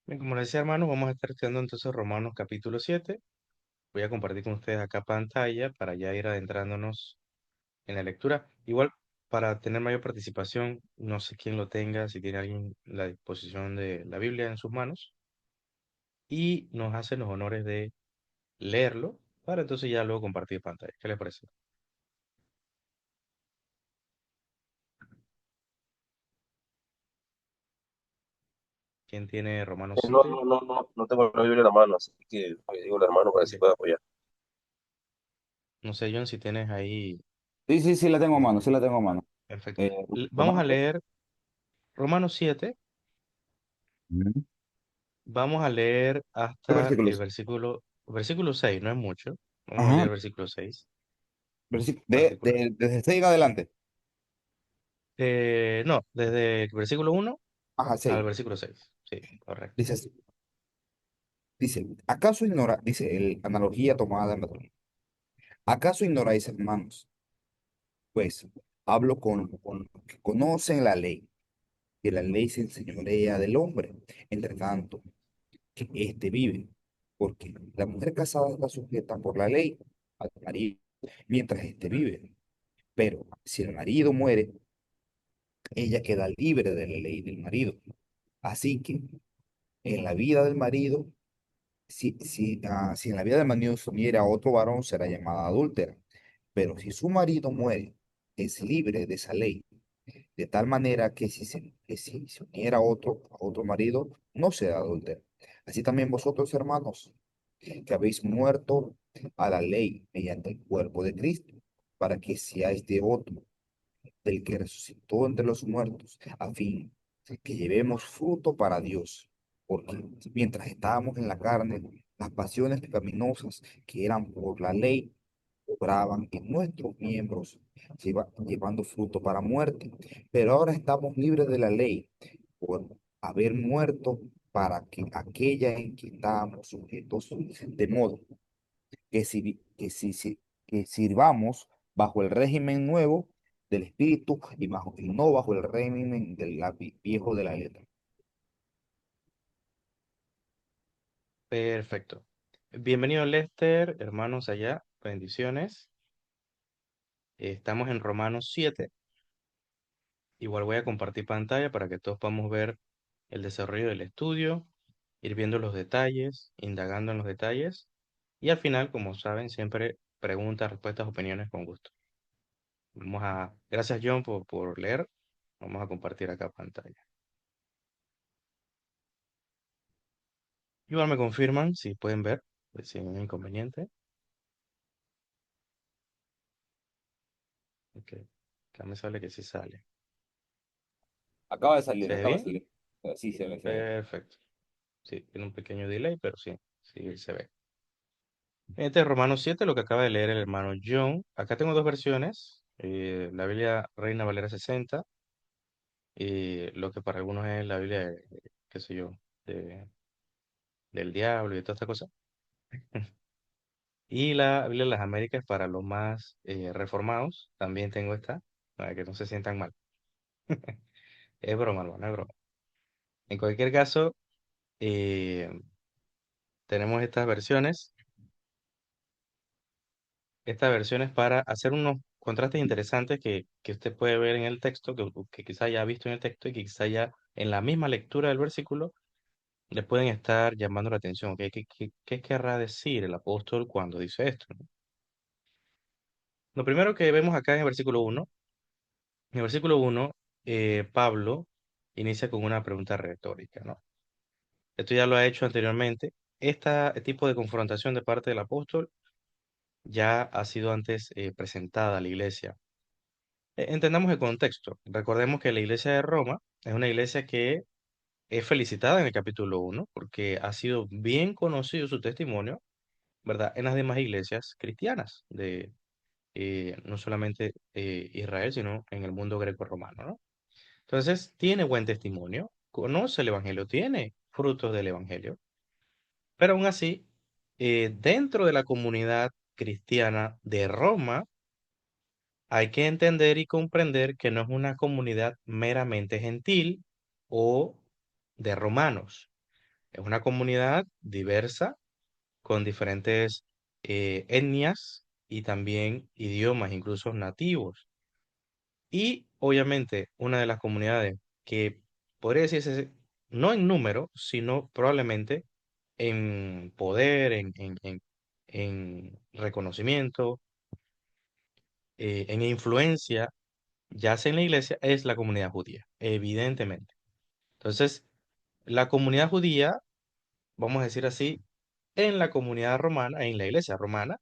Bien, como les decía, hermanos, vamos a estar estudiando entonces Romanos capítulo 7. Voy a compartir con ustedes acá pantalla para ya ir adentrándonos en la lectura. Igual, para tener mayor participación, no sé quién lo tenga, si tiene alguien la disposición de la Biblia en sus manos, y nos hace los honores de leerlo para entonces ya luego compartir pantalla. ¿Qué les parece? ¿Quién tiene Romanos No, 7? no tengo la Biblia en la mano, así que digo al hermano para ver si Ok. puede apoyar. No sé, John, si tienes ahí. Sí, sí, sí la tengo a mano, eh, sí la tengo a mano. Perfecto. Vamos a Romano, ¿qué? leer Romanos 7. Ujú. Vamos a leer ¿Qué hasta el versículos? versículo 6, no es mucho. Vamos a leer Ajá. el versículo 6 particular. Desde 6 en adelante. No, desde el versículo 1 Ajá, al 6. versículo 6. Sí, correcto. Dice así. Dice, ¿acaso ignora? Dice el analogía tomada en la Torá. ¿Acaso ignoráis, hermanos? Pues hablo con los que conocen la ley, que la ley se enseñorea del hombre. Entre tanto, que éste vive. Porque la mujer casada está sujeta por la ley al marido mientras éste vive. Pero si el marido muere, ella queda libre de la ley del marido. Así que en la vida del marido, si en la vida del marido se uniera a otro varón, será llamada adúltera. Pero si su marido muere, es libre de esa ley. De tal manera que si se uniera a otro marido, no será adúltera. Así también vosotros, hermanos, que habéis muerto a la ley mediante el cuerpo de Cristo, para que seáis de otro del que resucitó entre los muertos, a fin que llevemos fruto para Dios. Porque mientras estábamos en la carne, las pasiones pecaminosas que eran por la ley obraban en nuestros miembros, llevando fruto para muerte. Pero ahora estamos libres de la ley por haber muerto para que aquella en que estábamos sujetos, de modo que sirvamos bajo el régimen nuevo del espíritu y no bajo el régimen del viejo de la letra. Perfecto. Bienvenido, Lester, hermanos allá. Bendiciones. Estamos en Romanos 7. Igual voy a compartir pantalla para que todos podamos ver el desarrollo del estudio, ir viendo los detalles, indagando en los detalles. Y al final, como saben, siempre preguntas, respuestas, opiniones con gusto. Gracias John por leer. Vamos a compartir acá pantalla. Igual me confirman si pueden ver, pues, sin ningún inconveniente. Ok. Acá me sale que sí sale. ¿Se ve Acaba de bien? salir. Sí, se ve, se ve. Perfecto. Sí, tiene un pequeño delay, pero sí, sí se ve. Este es Romanos 7, lo que acaba de leer el hermano John. Acá tengo dos versiones. La Biblia Reina Valera 60 y lo que para algunos es la Biblia, qué sé yo, de- del diablo y de toda esta cosa. Y la Biblia de las Américas para los más reformados. También tengo esta, para que no se sientan mal. Es broma, hermano, es broma. En cualquier caso, eh, tenemos estas versiones para hacer unos contrastes interesantes que usted puede ver en el texto, que quizá ya ha visto en el texto y que quizá ya en la misma lectura del versículo le pueden estar llamando la atención. ¿Ok? ¿Qué querrá decir el apóstol cuando dice esto? ¿No? Lo primero que vemos acá en el versículo 1, en el versículo 1, Pablo inicia con una pregunta retórica, ¿no? Esto ya lo ha hecho anteriormente. Este tipo de confrontación de parte del apóstol ya ha sido antes presentada a la iglesia. Entendamos el contexto. Recordemos que la iglesia de Roma es una iglesia que es felicitada en el capítulo 1 porque ha sido bien conocido su testimonio, ¿verdad? En las demás iglesias cristianas de no solamente Israel, sino en el mundo greco-romano, ¿no? Entonces, tiene buen testimonio, conoce el evangelio, tiene frutos del evangelio, pero aún así, dentro de la comunidad cristiana de Roma, hay que entender y comprender que no es una comunidad meramente gentil o de romanos. Es una comunidad diversa con diferentes etnias y también idiomas, incluso nativos. Y obviamente una de las comunidades que podría decirse, no en número, sino probablemente en poder, en reconocimiento, en influencia, ya sea en la iglesia, es la comunidad judía, evidentemente. Entonces, la comunidad judía, vamos a decir así, en la comunidad romana, en la iglesia romana,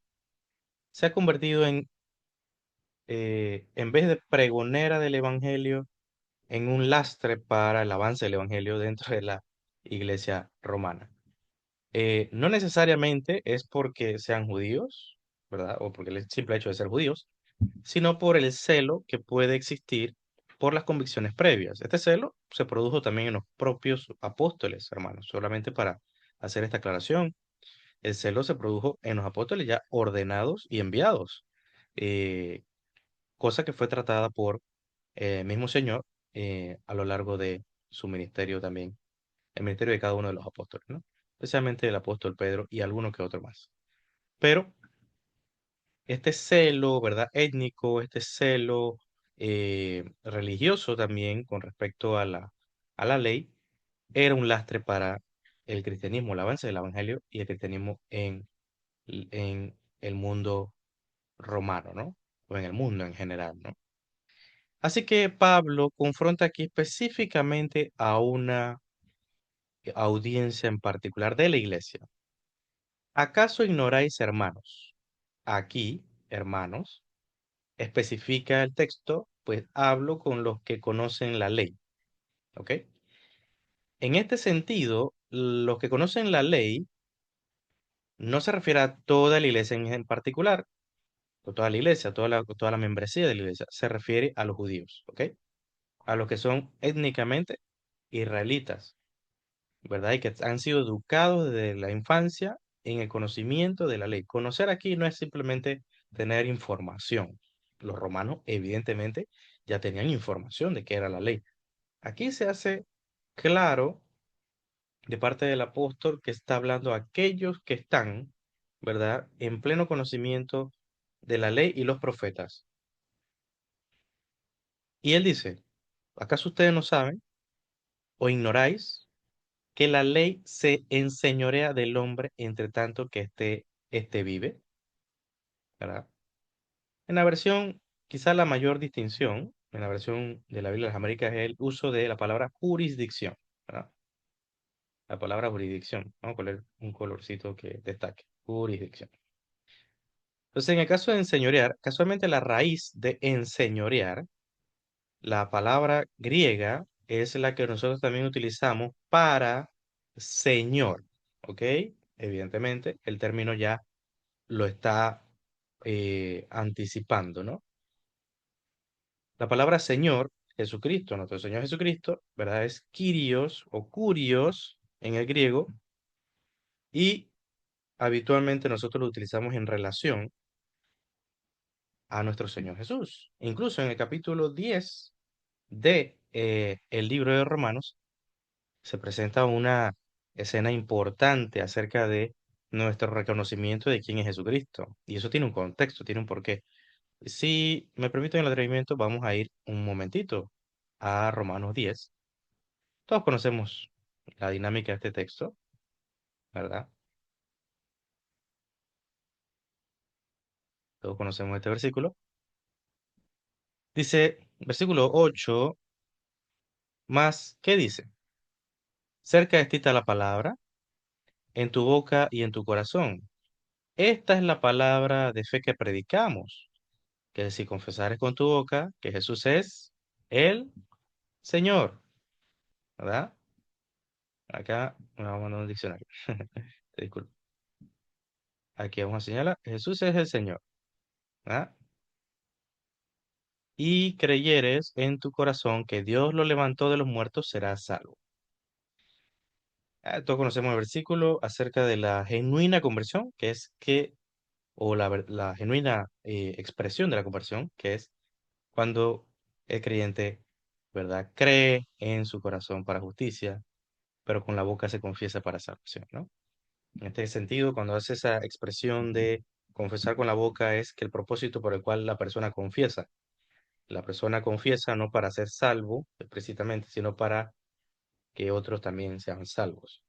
se ha convertido en vez de pregonera del evangelio, en un lastre para el avance del evangelio dentro de la iglesia romana. No necesariamente es porque sean judíos, ¿verdad? O porque el simple hecho de ser judíos, sino por el celo que puede existir por las convicciones previas. Este celo se produjo también en los propios apóstoles, hermanos, solamente para hacer esta aclaración. El celo se produjo en los apóstoles ya ordenados y enviados, eh, cosa que fue tratada por el mismo Señor a lo largo de su ministerio también, el ministerio de cada uno de los apóstoles, ¿no? Especialmente el apóstol Pedro y alguno que otro más. Pero este celo, ¿verdad? Étnico, este celo religioso también con respecto a la ley, era un lastre para el cristianismo, el avance del evangelio y el cristianismo en el mundo romano, ¿no? O en el mundo en general, ¿no? Así que Pablo confronta aquí específicamente a una audiencia en particular de la iglesia. ¿Acaso ignoráis, hermanos? Aquí, hermanos, especifica el texto, pues hablo con los que conocen la ley, ¿ok? En este sentido, los que conocen la ley no se refiere a toda la iglesia en particular, o toda la iglesia, toda la membresía de la iglesia, se refiere a los judíos, ¿ok? A los que son étnicamente israelitas, ¿verdad? Y que han sido educados desde la infancia en el conocimiento de la ley. Conocer aquí no es simplemente tener información. Los romanos, evidentemente, ya tenían información de qué era la ley. Aquí se hace claro de parte del apóstol que está hablando a aquellos que están, ¿verdad?, en pleno conocimiento de la ley y los profetas. Y él dice, ¿acaso ustedes no saben o ignoráis que la ley se enseñorea del hombre entre tanto que éste vive? ¿Verdad? En la versión, quizá la mayor distinción, en la versión de la Biblia de las Américas, es el uso de la palabra jurisdicción, ¿verdad? La palabra jurisdicción. Vamos a poner un colorcito que destaque. Jurisdicción. Entonces, en el caso de enseñorear, casualmente la raíz de enseñorear, la palabra griega es la que nosotros también utilizamos para señor, ¿ok? Evidentemente, el término ya lo está anticipando, ¿no? La palabra Señor, Jesucristo, nuestro Señor Jesucristo, ¿verdad? Es Kyrios o Kurios en el griego y habitualmente nosotros lo utilizamos en relación a nuestro Señor Jesús. Incluso en el capítulo 10 de el libro de Romanos se presenta una escena importante acerca de nuestro reconocimiento de quién es Jesucristo. Y eso tiene un contexto, tiene un porqué. Si me permiten el atrevimiento, vamos a ir un momentito a Romanos 10. Todos conocemos la dinámica de este texto, ¿verdad? Todos conocemos este versículo. Dice, versículo 8 más, ¿qué dice? Cerca de ti está la palabra, en tu boca y en tu corazón. Esta es la palabra de fe que predicamos, que si confesares con tu boca que Jesús es el Señor, ¿verdad? Acá vamos a un diccionario. Disculpa. Aquí vamos a señalar, Jesús es el Señor, ¿verdad? Y creyeres en tu corazón que Dios lo levantó de los muertos, serás salvo. Todos conocemos el versículo acerca de la genuina conversión, que es que, o la genuina expresión de la conversión, que es cuando el creyente, ¿verdad?, cree en su corazón para justicia pero con la boca se confiesa para salvación, ¿no? En este sentido, cuando hace esa expresión de confesar con la boca es que el propósito por el cual la persona confiesa no para ser salvo explícitamente, sino para que otros también sean salvos.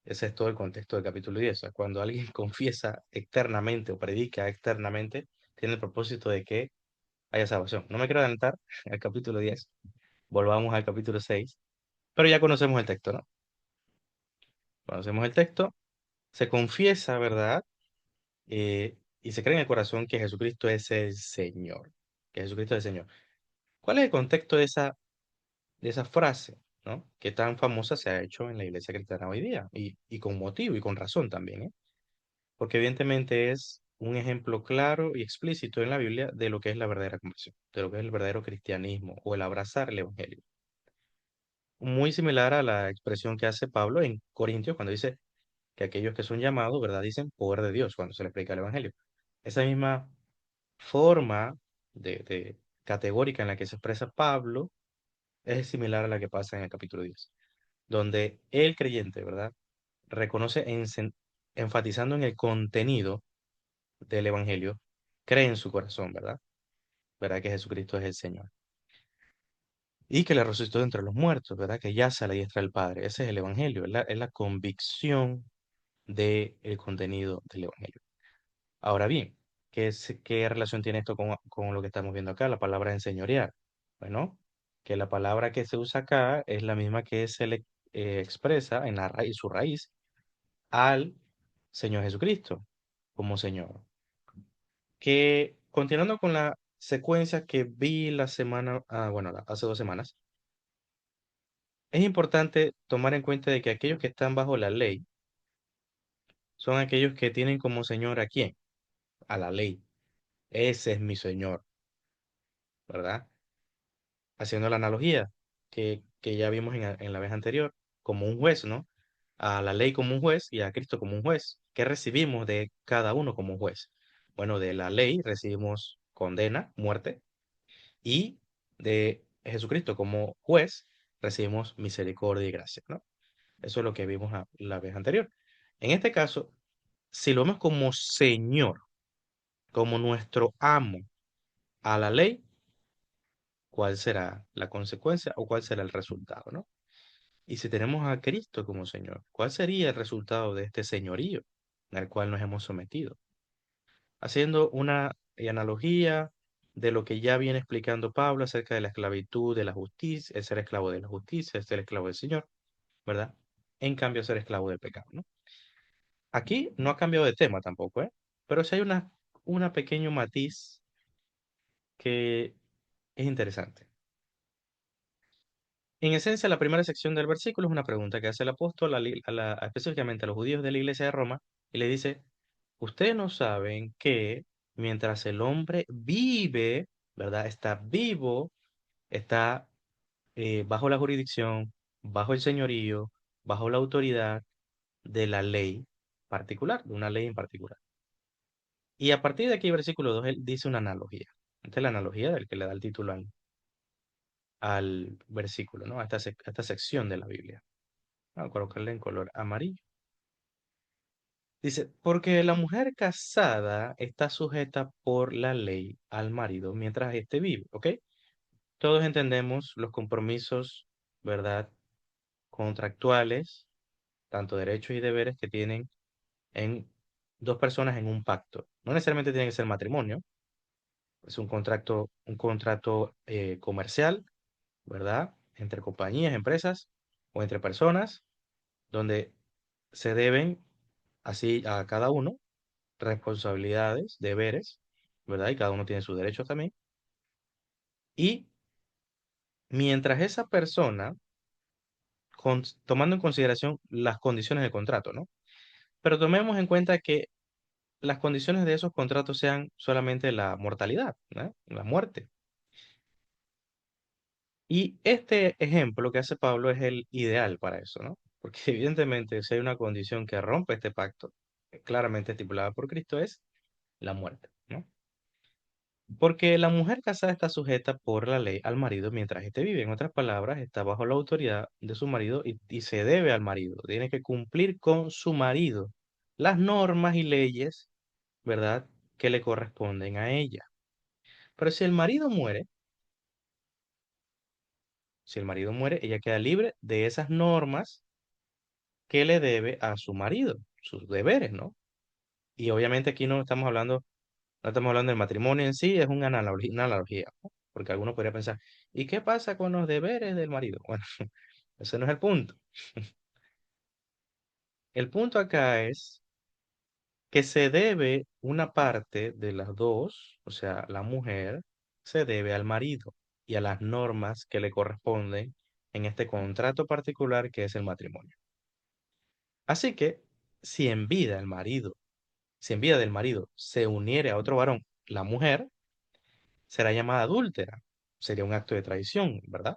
Ese es todo el contexto del capítulo 10. O sea, cuando alguien confiesa externamente o predica externamente, tiene el propósito de que haya salvación. No me quiero adelantar al capítulo 10. Volvamos al capítulo 6. Pero ya conocemos el texto, ¿no? Conocemos el texto. Se confiesa, ¿verdad? Y se cree en el corazón que Jesucristo es el Señor. Que Jesucristo es el Señor. ¿Cuál es el contexto de esa frase, ¿no? Que tan famosa se ha hecho en la iglesia cristiana hoy día? Y con motivo y con razón también, ¿eh? Porque evidentemente es un ejemplo claro y explícito en la Biblia de lo que es la verdadera conversión, de lo que es el verdadero cristianismo o el abrazar el Evangelio. Muy similar a la expresión que hace Pablo en Corintios cuando dice que aquellos que son llamados, ¿verdad? Dicen poder de Dios cuando se les predica el Evangelio. Esa misma forma de categórica en la que se expresa Pablo es similar a la que pasa en el capítulo 10, donde el creyente, ¿verdad? Reconoce enfatizando en el contenido del Evangelio, cree en su corazón, ¿verdad? ¿Verdad? Que Jesucristo es el Señor. Y que le resucitó de entre los muertos, ¿verdad? Que yace a la diestra del Padre. Ese es el Evangelio, es la convicción del contenido del Evangelio. Ahora bien, ¿qué relación tiene esto con lo que estamos viendo acá? La palabra enseñorear. Bueno, que la palabra que se usa acá es la misma que se le expresa en la raíz, su raíz al Señor Jesucristo como Señor. Que continuando con la secuencia que vi la semana, bueno, hace 2 semanas, es importante tomar en cuenta de que aquellos que están bajo la ley son aquellos que tienen como Señor ¿a quién? A la ley. Ese es mi Señor, ¿verdad? Haciendo la analogía que ya vimos en la vez anterior, como un juez, ¿no? A la ley como un juez y a Cristo como un juez. ¿Qué recibimos de cada uno como un juez? Bueno, de la ley recibimos condena, muerte, y de Jesucristo como juez recibimos misericordia y gracia, ¿no? Eso es lo que vimos la vez anterior. En este caso, si lo vemos como Señor, como nuestro amo a la ley, ¿cuál será la consecuencia o cuál será el resultado, ¿no? Y si tenemos a Cristo como Señor, ¿cuál sería el resultado de este señorío al cual nos hemos sometido? Haciendo una analogía de lo que ya viene explicando Pablo acerca de la esclavitud, de la justicia, el ser esclavo de la justicia, el ser esclavo del Señor, ¿verdad? En cambio, ser esclavo del pecado, ¿no? Aquí no ha cambiado de tema tampoco, ¿eh? Pero sí hay una pequeño matiz que es interesante. En esencia, la primera sección del versículo es una pregunta que hace el apóstol específicamente a los judíos de la iglesia de Roma y le dice, ustedes no saben que mientras el hombre vive, ¿verdad? Está vivo, está bajo la jurisdicción, bajo el señorío, bajo la autoridad de la ley particular, de una ley en particular. Y a partir de aquí, versículo 2 él dice una analogía. Esta es la analogía del que le da el título al versículo, ¿no? A esta sección de la Biblia. Vamos a colocarle en color amarillo. Dice, porque la mujer casada está sujeta por la ley al marido mientras éste vive, ¿ok? Todos entendemos los compromisos, ¿verdad? Contractuales, tanto derechos y deberes que tienen en dos personas en un pacto. No necesariamente tiene que ser matrimonio, es un contrato comercial, ¿verdad? Entre compañías, empresas o entre personas, donde se deben así a cada uno responsabilidades, deberes, ¿verdad? Y cada uno tiene sus derechos también. Y mientras esa persona, tomando en consideración las condiciones del contrato, ¿no? Pero tomemos en cuenta que las condiciones de esos contratos sean solamente la mortalidad, ¿no? La muerte. Y este ejemplo que hace Pablo es el ideal para eso, ¿no? Porque evidentemente si hay una condición que rompe este pacto, claramente estipulada por Cristo, es la muerte, ¿no? Porque la mujer casada está sujeta por la ley al marido mientras éste vive. En otras palabras, está bajo la autoridad de su marido y se debe al marido. Tiene que cumplir con su marido las normas y leyes, ¿verdad?, que le corresponden a ella. Pero si el marido muere, ella queda libre de esas normas que le debe a su marido, sus deberes, ¿no? Y obviamente aquí no estamos hablando del matrimonio en sí, es una analogía, ¿no? Porque algunos podrían pensar, ¿y qué pasa con los deberes del marido? Bueno, ese no es el punto. El punto acá es que se debe una parte de las dos, o sea, la mujer se debe al marido y a las normas que le corresponden en este contrato particular que es el matrimonio. Así que, si en vida el marido, si en vida del marido se uniere a otro varón, la mujer será llamada adúltera. Sería un acto de traición, ¿verdad?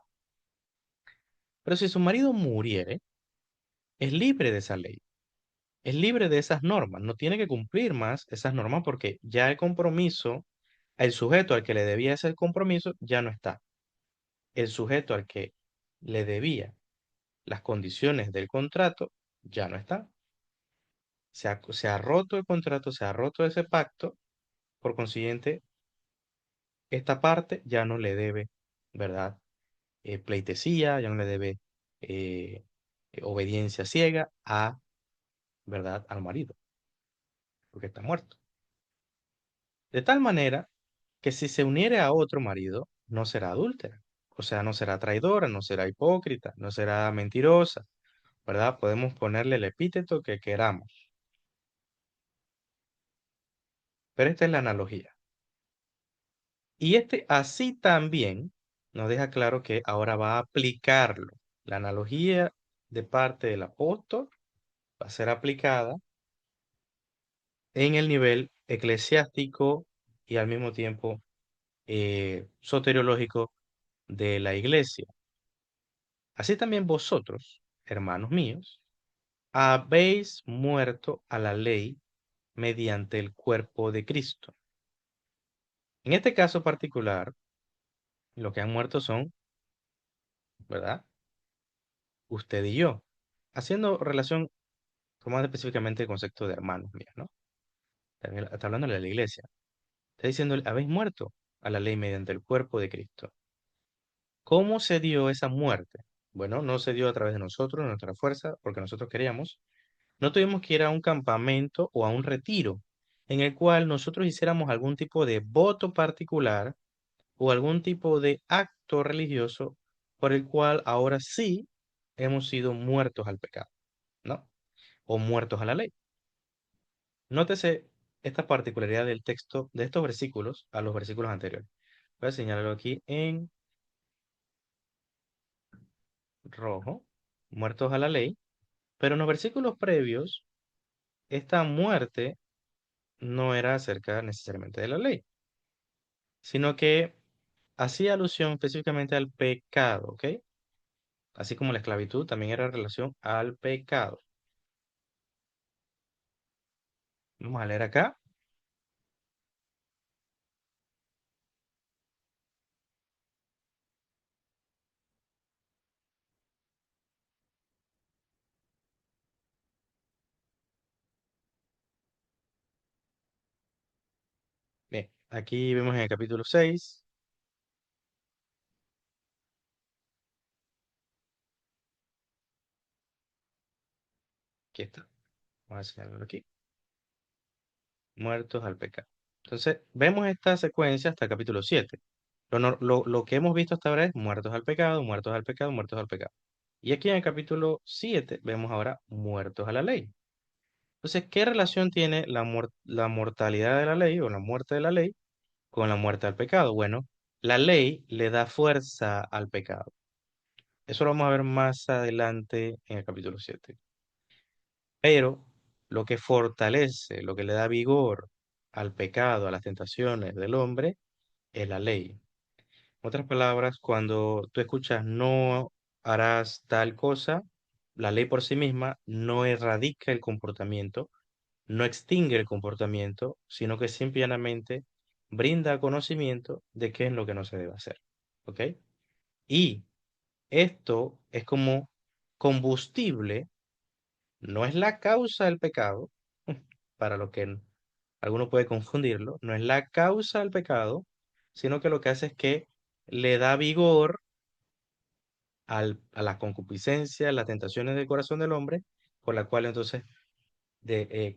Pero si su marido muriere, es libre de esa ley, es libre de esas normas, no tiene que cumplir más esas normas porque ya el compromiso, el sujeto al que le debía ese compromiso ya no está. El sujeto al que le debía las condiciones del contrato ya no está. Se ha roto el contrato, se ha roto ese pacto, por consiguiente, esta parte ya no le debe, ¿verdad? Pleitesía, ya no le debe eh, obediencia ciega a, ¿verdad?, al marido, porque está muerto. De tal manera que si se uniere a otro marido, no será adúltera, o sea, no será traidora, no será hipócrita, no será mentirosa, ¿verdad? Podemos ponerle el epíteto que queramos, pero esta es la analogía. Y este así también nos deja claro que ahora va a aplicarlo. La analogía de parte del apóstol va a ser aplicada en el nivel eclesiástico y al mismo tiempo soteriológico de la iglesia. Así también vosotros, hermanos míos, habéis muerto a la ley mediante el cuerpo de Cristo. En este caso particular, lo que han muerto son, ¿verdad?, usted y yo, haciendo relación más específicamente el concepto de hermanos míos, ¿no? También está hablando de la iglesia. Está diciendo, habéis muerto a la ley mediante el cuerpo de Cristo. ¿Cómo se dio esa muerte? Bueno, no se dio a través de nosotros, de nuestra fuerza, porque nosotros queríamos. No tuvimos que ir a un campamento o a un retiro en el cual nosotros hiciéramos algún tipo de voto particular o algún tipo de acto religioso por el cual ahora sí hemos sido muertos al pecado, ¿no? O muertos a la ley. Nótese esta particularidad del texto de estos versículos a los versículos anteriores. Voy a señalarlo aquí en rojo, muertos a la ley, pero en los versículos previos, esta muerte no era acerca necesariamente de la ley, sino que hacía alusión específicamente al pecado, ¿ok? Así como la esclavitud también era en relación al pecado. Vamos a leer acá. Bien, aquí vemos en el capítulo 6. Aquí está. Vamos a señalarlo aquí. Muertos al pecado. Entonces, vemos esta secuencia hasta el capítulo 7. Lo que hemos visto hasta ahora es muertos al pecado, muertos al pecado, muertos al pecado. Y aquí en el capítulo 7 vemos ahora muertos a la ley. Entonces, ¿qué relación tiene la mortalidad de la ley o la muerte de la ley con la muerte al pecado? Bueno, la ley le da fuerza al pecado. Eso lo vamos a ver más adelante en el capítulo 7. Pero lo que fortalece, lo que le da vigor al pecado, a las tentaciones del hombre, es la ley. En otras palabras, cuando tú escuchas no harás tal cosa, la ley por sí misma no erradica el comportamiento, no extingue el comportamiento, sino que simplemente brinda conocimiento de qué es lo que no se debe hacer. ¿Ok? Y esto es como combustible, no es la causa del pecado, para lo que alguno puede confundirlo, no es la causa del pecado, sino que lo que hace es que le da vigor a la concupiscencia, a las tentaciones del corazón del hombre, por la cual entonces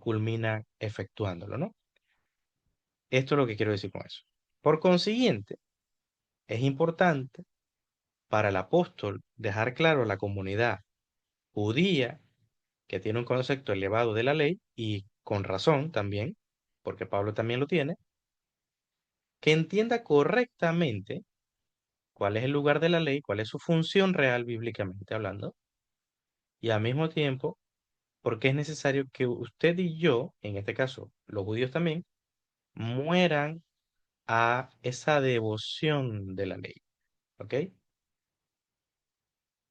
culmina efectuándolo, ¿no? Esto es lo que quiero decir con eso. Por consiguiente, es importante para el apóstol dejar claro a la comunidad judía que tiene un concepto elevado de la ley y con razón también, porque Pablo también lo tiene, que entienda correctamente cuál es el lugar de la ley, cuál es su función real bíblicamente hablando, y al mismo tiempo, porque es necesario que usted y yo, en este caso los judíos también, mueran a esa devoción de la ley, ¿ok?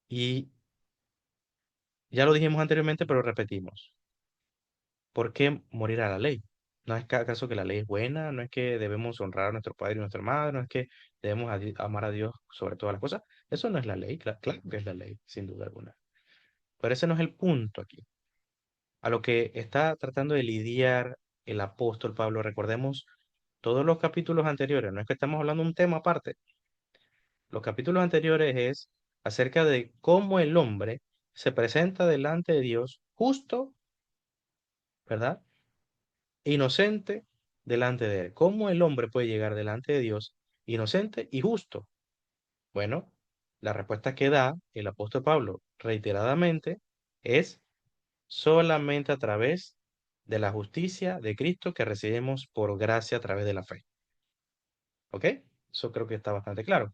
Y ya lo dijimos anteriormente, pero repetimos. ¿Por qué morir a la ley? ¿No es que acaso que la ley es buena? ¿No es que debemos honrar a nuestro padre y nuestra madre? ¿No es que debemos amar a Dios sobre todas las cosas? Eso no es la ley, claro que es la ley, sin duda alguna. Pero ese no es el punto aquí. A lo que está tratando de lidiar el apóstol Pablo, recordemos todos los capítulos anteriores, no es que estamos hablando de un tema aparte. Los capítulos anteriores es acerca de cómo el hombre se presenta delante de Dios justo, ¿verdad? Inocente delante de él. ¿Cómo el hombre puede llegar delante de Dios inocente y justo? Bueno, la respuesta que da el apóstol Pablo reiteradamente es solamente a través de la justicia de Cristo que recibimos por gracia a través de la fe. ¿Ok? Eso creo que está bastante claro,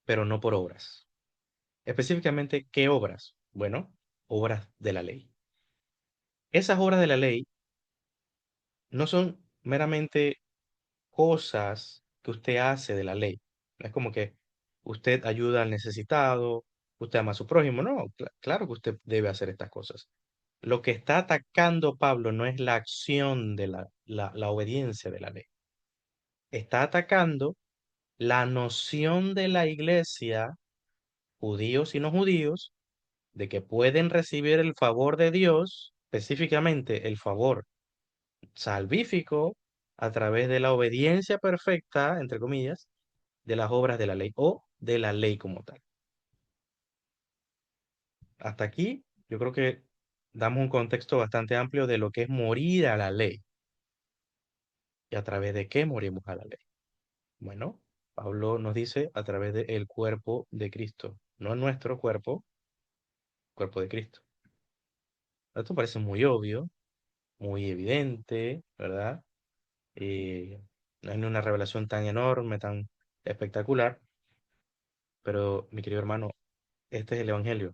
pero no por obras. Específicamente, ¿qué obras? Bueno, obras de la ley. Esas obras de la ley no son meramente cosas que usted hace de la ley. No es como que usted ayuda al necesitado, usted ama a su prójimo. No, claro que usted debe hacer estas cosas. Lo que está atacando Pablo no es la acción de la obediencia de la ley. Está atacando la noción de la iglesia, judíos y no judíos, de que pueden recibir el favor de Dios, específicamente el favor salvífico, a través de la obediencia perfecta, entre comillas, de las obras de la ley o de la ley como tal. Hasta aquí, yo creo que damos un contexto bastante amplio de lo que es morir a la ley y a través de qué morimos a la ley. Bueno, Pablo nos dice a través del cuerpo de Cristo, no nuestro cuerpo, cuerpo de Cristo. Esto parece muy obvio, muy evidente, ¿verdad? No es una revelación tan enorme, tan espectacular, pero mi querido hermano, este es el Evangelio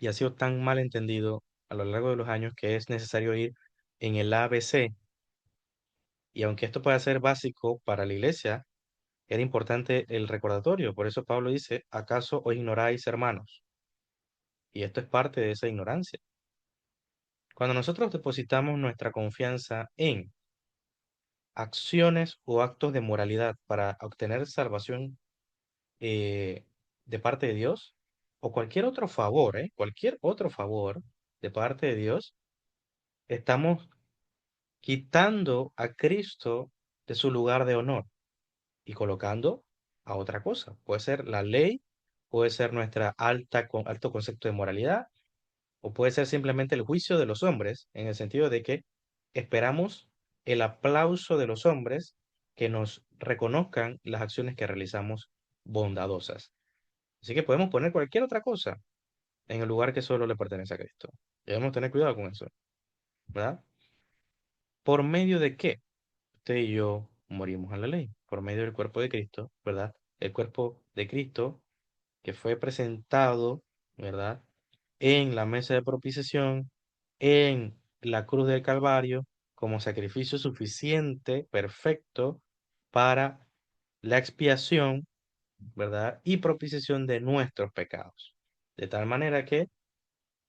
y ha sido tan mal entendido a lo largo de los años que es necesario ir en el ABC. Y aunque esto pueda ser básico para la iglesia, era importante el recordatorio. Por eso Pablo dice, ¿acaso os ignoráis, hermanos? Y esto es parte de esa ignorancia. Cuando nosotros depositamos nuestra confianza en acciones o actos de moralidad para obtener salvación eh, de parte de Dios, o cualquier otro favor, cualquier otro favor de parte de Dios, estamos quitando a Cristo de su lugar de honor y colocando a otra cosa. Puede ser la ley, puede ser nuestra alto concepto de moralidad, o puede ser simplemente el juicio de los hombres, en el sentido de que esperamos el aplauso de los hombres que nos reconozcan las acciones que realizamos bondadosas. Así que podemos poner cualquier otra cosa en el lugar que solo le pertenece a Cristo. Debemos tener cuidado con eso, ¿verdad? ¿Por medio de qué? Usted y yo morimos a la ley por medio del cuerpo de Cristo, ¿verdad? El cuerpo de Cristo que fue presentado, ¿verdad? En la mesa de propiciación, en la cruz del Calvario, como sacrificio suficiente, perfecto, para la expiación, ¿verdad? Y propiciación de nuestros pecados. De tal manera que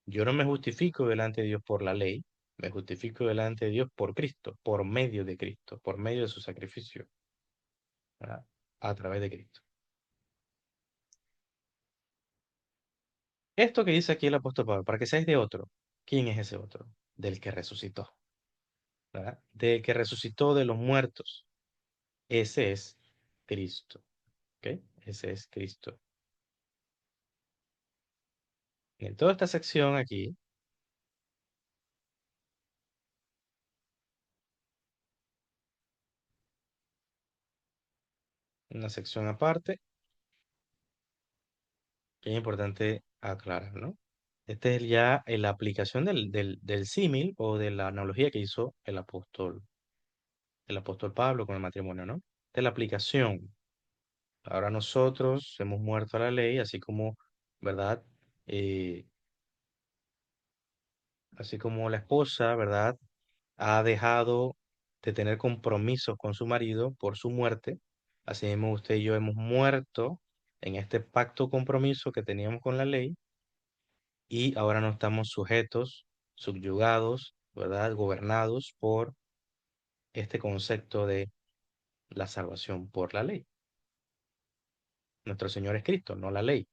yo no me justifico delante de Dios por la ley, Me justifico delante de Dios por Cristo, por medio de Cristo, por medio de su sacrificio, ¿verdad? A través de Cristo. Esto que dice aquí el apóstol Pablo, para que seáis de otro, ¿quién es ese otro? Del que resucitó, ¿verdad? Del que resucitó de los muertos. Ese es Cristo, ¿ok? Ese es Cristo. En toda esta sección aquí, una sección aparte, que es importante aclarar, ¿no? Este es ya la aplicación del símil o de la analogía que hizo el apóstol Pablo con el matrimonio, ¿no? De la aplicación. Ahora nosotros hemos muerto a la ley, así como, ¿verdad? Eh, Así como la esposa, ¿verdad? Ha dejado de tener compromisos con su marido por su muerte. Así mismo usted y yo hemos muerto en este pacto compromiso que teníamos con la ley y ahora no estamos sujetos, subyugados, ¿verdad? Gobernados por este concepto de la salvación por la ley. Nuestro Señor es Cristo, no la ley.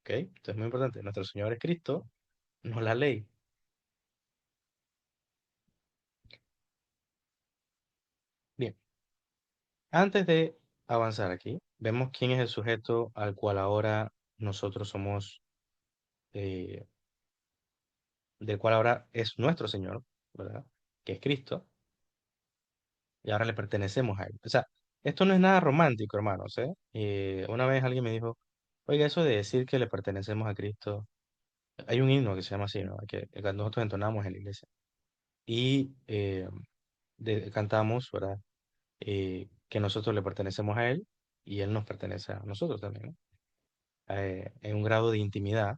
¿Ok? Esto es muy importante. Nuestro Señor es Cristo, no la ley. Bien, antes de avanzar aquí, vemos quién es el sujeto al cual ahora nosotros somos, eh, del cual ahora es nuestro Señor, ¿verdad? Que es Cristo, y ahora le pertenecemos a Él. O sea, esto no es nada romántico, hermanos, ¿eh? Una vez alguien me dijo, oiga, eso de decir que le pertenecemos a Cristo, hay un himno que se llama así, ¿no? Que nosotros entonamos en la iglesia. Y cantamos, ¿verdad? Que nosotros le pertenecemos a Él y Él nos pertenece a nosotros también, ¿no? En un grado de intimidad,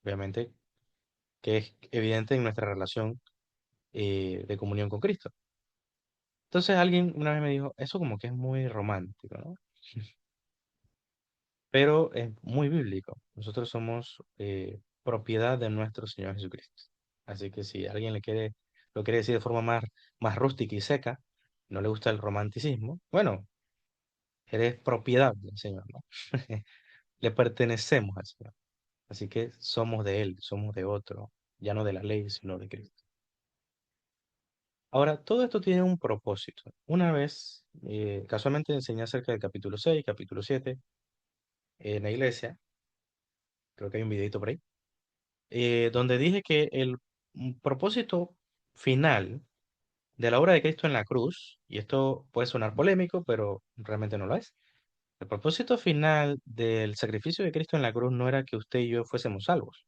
obviamente, que es evidente en nuestra relación de comunión con Cristo. Entonces alguien una vez me dijo, eso como que es muy romántico, ¿no? Pero es muy bíblico. Nosotros somos propiedad de nuestro Señor Jesucristo. Así que si alguien lo quiere decir de forma más rústica y seca, no le gusta el romanticismo, bueno, eres propiedad del Señor, ¿no? Le pertenecemos al Señor. Así que somos de Él, somos de otro, ya no de la ley, sino de Cristo. Ahora, todo esto tiene un propósito. Una vez, casualmente enseñé acerca del capítulo 6, capítulo 7, en la iglesia, creo que hay un videito por ahí, donde dije que el propósito final de la obra de Cristo en la cruz, y esto puede sonar polémico, pero realmente no lo es. El propósito final del sacrificio de Cristo en la cruz no era que usted y yo fuésemos salvos.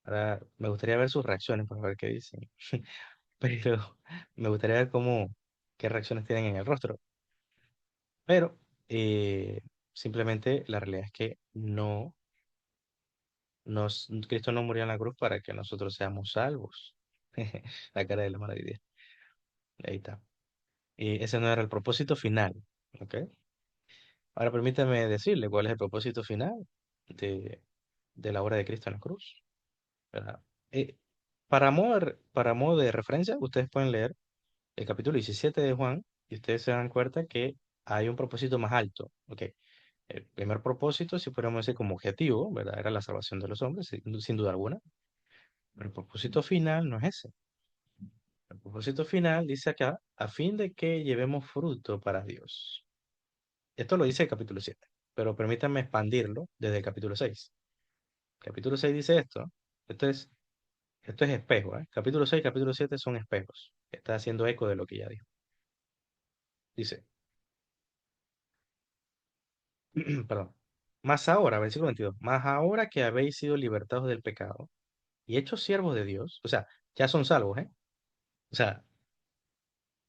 Ahora, me gustaría ver sus reacciones para ver qué dicen. Pero me gustaría ver qué reacciones tienen en el rostro. Pero eh, simplemente la realidad es que Cristo no murió en la cruz para que nosotros seamos salvos. La cara de la maravilla. Ahí está. Y ese no era el propósito final. ¿Ok? Ahora permítame decirle cuál es el propósito final de, de la obra de Cristo en la cruz. ¿Verdad? Eh, para modo de referencia, ustedes pueden leer el capítulo 17 de Juan y ustedes se dan cuenta que hay un propósito más alto. ¿Ok? El primer propósito, si podríamos decir como objetivo, ¿verdad? Era la salvación de los hombres, sin duda alguna. Pero el propósito final no es ese. El propósito final dice acá, a fin de que llevemos fruto para Dios. Esto lo dice el capítulo 7, pero permítanme expandirlo desde el capítulo 6. Capítulo 6 dice esto. Esto es, esto es espejo, ¿eh? Capítulo 6 y capítulo 7 son espejos. Está haciendo eco de lo que ya dijo. Dice, perdón. Más ahora, versículo 22. Más ahora que habéis sido libertados del pecado y hechos siervos de Dios, o sea, ya son salvos, ¿eh? O sea,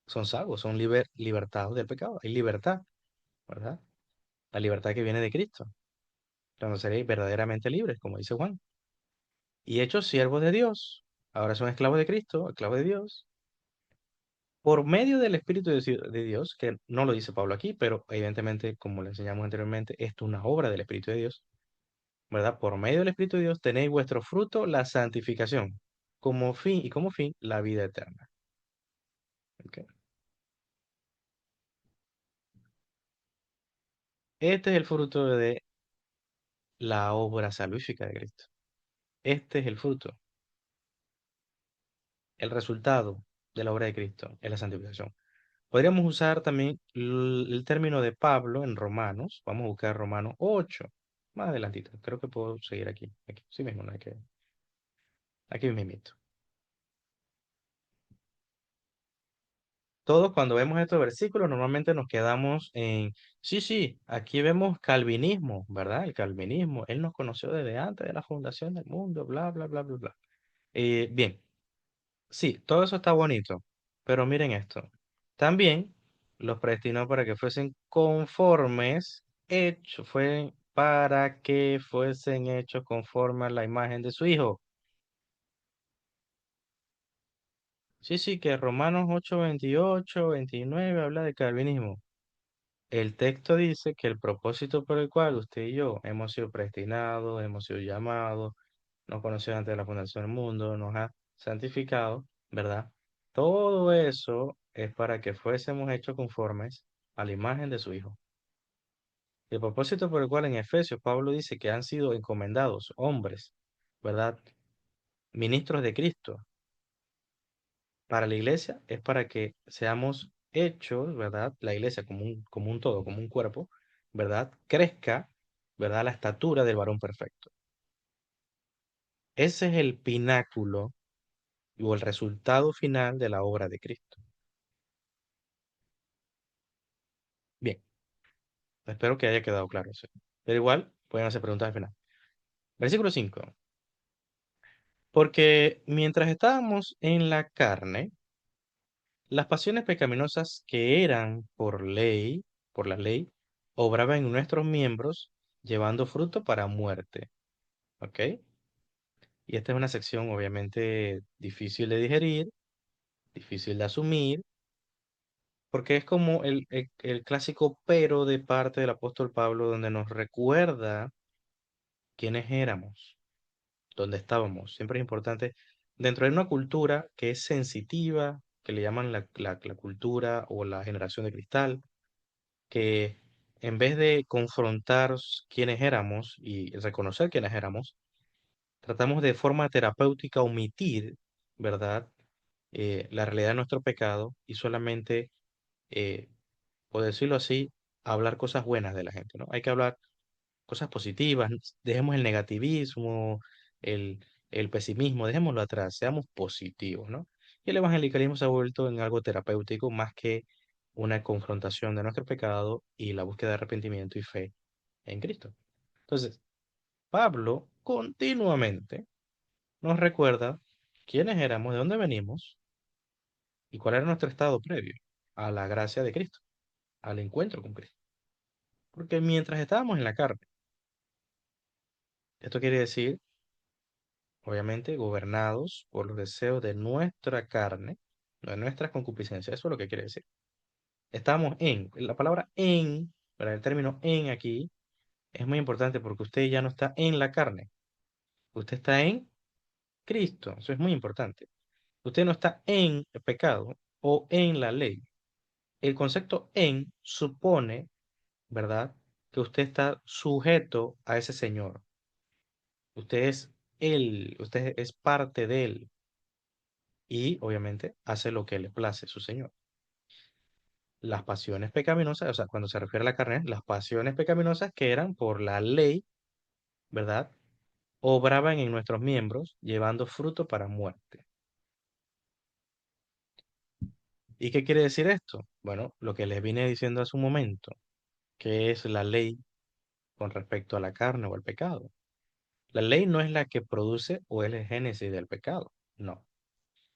son salvos, son libertados del pecado. Hay libertad, ¿verdad? La libertad que viene de Cristo. Cuando seréis verdaderamente libres, como dice Juan. Y hechos siervos de Dios. Ahora son esclavos de Cristo, esclavos de Dios. Por medio del Espíritu de Dios, que no lo dice Pablo aquí, pero evidentemente, como le enseñamos anteriormente, esto es una obra del Espíritu de Dios, ¿verdad? Por medio del Espíritu de Dios tenéis vuestro fruto, la santificación. como fin y como fin la vida eterna. ¿Ok? Este es el fruto de la obra salvífica de Cristo. Este es el fruto, el resultado de la obra de Cristo, es la santificación. Podríamos usar también el término de Pablo en Romanos. Vamos a buscar Romanos 8. Más adelantito. Creo que puedo seguir aquí. Aquí, sí mismo, no hay que. Aquí mismito. Todos cuando vemos estos versículos normalmente nos quedamos en, sí, sí, aquí vemos calvinismo, ¿verdad? El calvinismo, él nos conoció desde antes de la fundación del mundo, bla, bla, bla, bla, bla. Bien, sí, todo eso está bonito, pero miren esto. También los predestinó para que fuesen conformes, fue para que fuesen hechos conforme a la imagen de su Hijo. Sí, sí, que Romanos 8 28 29 habla de calvinismo. El texto dice que el propósito por el cual usted y yo hemos sido predestinados, hemos sido llamados, nos conoció antes de la fundación del mundo, nos ha santificado, ¿verdad? Todo eso es para que fuésemos hechos conformes a la imagen de su Hijo. El propósito por el cual en Efesios Pablo dice que han sido encomendados hombres, ¿verdad? Ministros de Cristo para la iglesia es para que seamos hechos, ¿verdad? La iglesia como un todo, como un cuerpo, ¿verdad? Crezca, ¿verdad? La estatura del varón perfecto. Ese es el pináculo o el resultado final de la obra de Cristo. Bien, espero que haya quedado claro eso. Pero igual, pueden hacer preguntas al final. Versículo 5. Porque mientras estábamos en la carne, las pasiones pecaminosas que eran por la ley, obraban en nuestros miembros, llevando fruto para muerte. ¿Ok? Y esta es una sección obviamente difícil de digerir, difícil de asumir, porque es como el clásico pero de parte del apóstol Pablo, donde nos recuerda quiénes éramos, dónde estábamos. Siempre es importante, dentro de una cultura que es sensitiva, que le llaman la cultura o la generación de cristal, que en vez de confrontar quiénes éramos y reconocer quiénes éramos, tratamos de forma terapéutica omitir, ¿verdad? La realidad de nuestro pecado y solamente, eh, por decirlo así, hablar cosas buenas de la gente, ¿no? Hay que hablar cosas positivas, dejemos el negativismo, el, el pesimismo, dejémoslo atrás, seamos positivos, ¿no? Y el evangelicalismo se ha vuelto en algo terapéutico más que una confrontación de nuestro pecado y la búsqueda de arrepentimiento y fe en Cristo. Entonces, Pablo continuamente nos recuerda quiénes éramos, de dónde venimos y cuál era nuestro estado previo a la gracia de Cristo, al encuentro con Cristo. Porque mientras estábamos en la carne, esto quiere decir obviamente gobernados por los deseos de nuestra carne, de nuestras concupiscencias. Eso es lo que quiere decir. Estamos la palabra en, para el término en aquí, es muy importante porque usted ya no está en la carne, usted está en Cristo. Eso es muy importante. Usted no está en el pecado o en la ley. El concepto en supone, ¿verdad? Que usted está sujeto a ese Señor. Usted es Él, usted es parte de Él. Y obviamente hace lo que le place su Señor. Las pasiones pecaminosas, o sea, cuando se refiere a la carne, las pasiones pecaminosas que eran por la ley, ¿verdad? Obraban en nuestros miembros, llevando fruto para muerte. ¿Y qué quiere decir esto? Bueno, lo que les vine diciendo hace un momento, que es la ley con respecto a la carne o al pecado. La ley no es la que produce o es el génesis del pecado, no.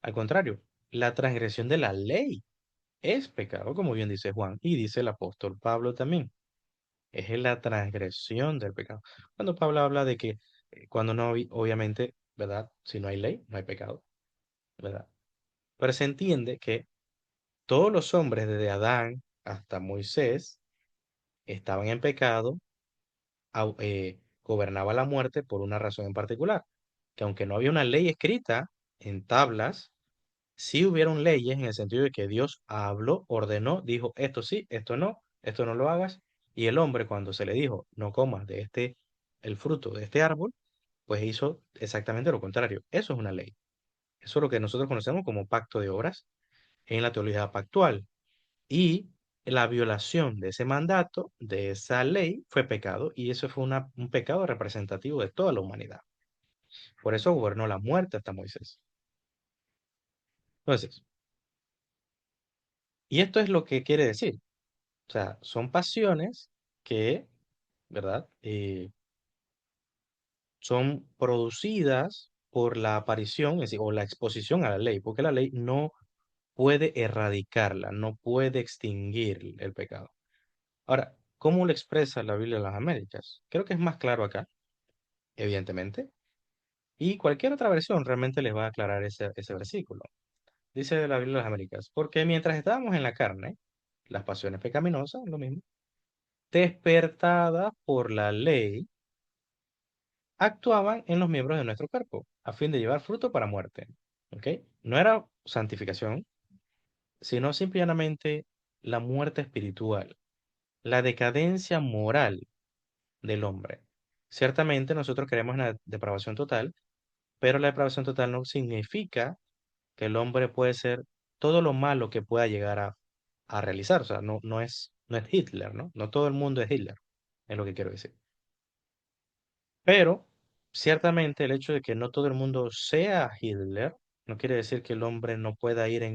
Al contrario, la transgresión de la ley es pecado, como bien dice Juan y dice el apóstol Pablo también. Es en la transgresión del pecado. Cuando Pablo habla de que cuando no, obviamente, ¿verdad? Si no hay ley, no hay pecado, ¿verdad? Pero se entiende que todos los hombres, desde Adán hasta Moisés, estaban en pecado, gobernaba la muerte por una razón en particular, que aunque no había una ley escrita en tablas, sí hubieron leyes en el sentido de que Dios habló, ordenó, dijo, esto sí, esto no lo hagas. Y el hombre cuando se le dijo, no comas de el fruto de este árbol, pues hizo exactamente lo contrario. Eso es una ley. Eso es lo que nosotros conocemos como pacto de obras en la teología pactual. Y la violación de ese mandato, de esa ley, fue pecado. Y eso fue un pecado representativo de toda la humanidad. Por eso gobernó la muerte hasta Moisés. Entonces, y esto es lo que quiere decir. O sea, son pasiones que, ¿verdad? Son producidas por la aparición, es decir, o la exposición a la ley, porque la ley no puede erradicarla, no puede extinguir el pecado. Ahora, ¿cómo lo expresa la Biblia de las Américas? Creo que es más claro acá, evidentemente, y cualquier otra versión realmente les va a aclarar ese versículo. Dice la Biblia de las Américas, porque mientras estábamos en la carne, las pasiones pecaminosas, lo mismo, despertadas por la ley, actuaban en los miembros de nuestro cuerpo, a fin de llevar fruto para muerte. ¿Ok? No era santificación, sino simplemente la muerte espiritual, la decadencia moral del hombre. Ciertamente nosotros creemos en la depravación total, pero la depravación total no significa que el hombre puede ser todo lo malo que pueda llegar a realizar. O sea, no es Hitler, ¿no? No todo el mundo es Hitler, es lo que quiero decir. Pero ciertamente el hecho de que no todo el mundo sea Hitler no quiere decir que el hombre no pueda ir eh,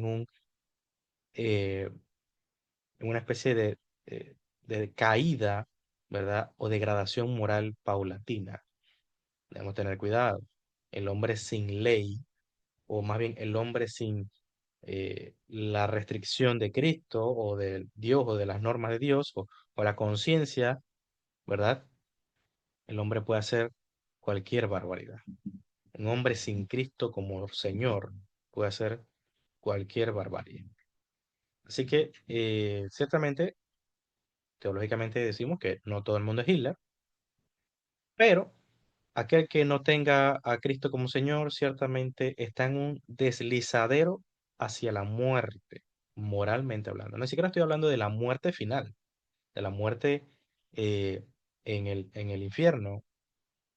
en una especie de caída, ¿verdad? O degradación moral paulatina. Debemos tener cuidado. El hombre sin ley, o más bien el hombre sin la restricción de Cristo o de Dios o de las normas de Dios o la conciencia, ¿verdad? El hombre puede hacer cualquier barbaridad. Un hombre sin Cristo como Señor puede hacer cualquier barbarie. Así que, ciertamente, teológicamente decimos que no todo el mundo es Hitler, pero aquel que no tenga a Cristo como Señor, ciertamente está en un deslizadero hacia la muerte, moralmente hablando. No siquiera estoy hablando de la muerte final, de la muerte eh, en el infierno,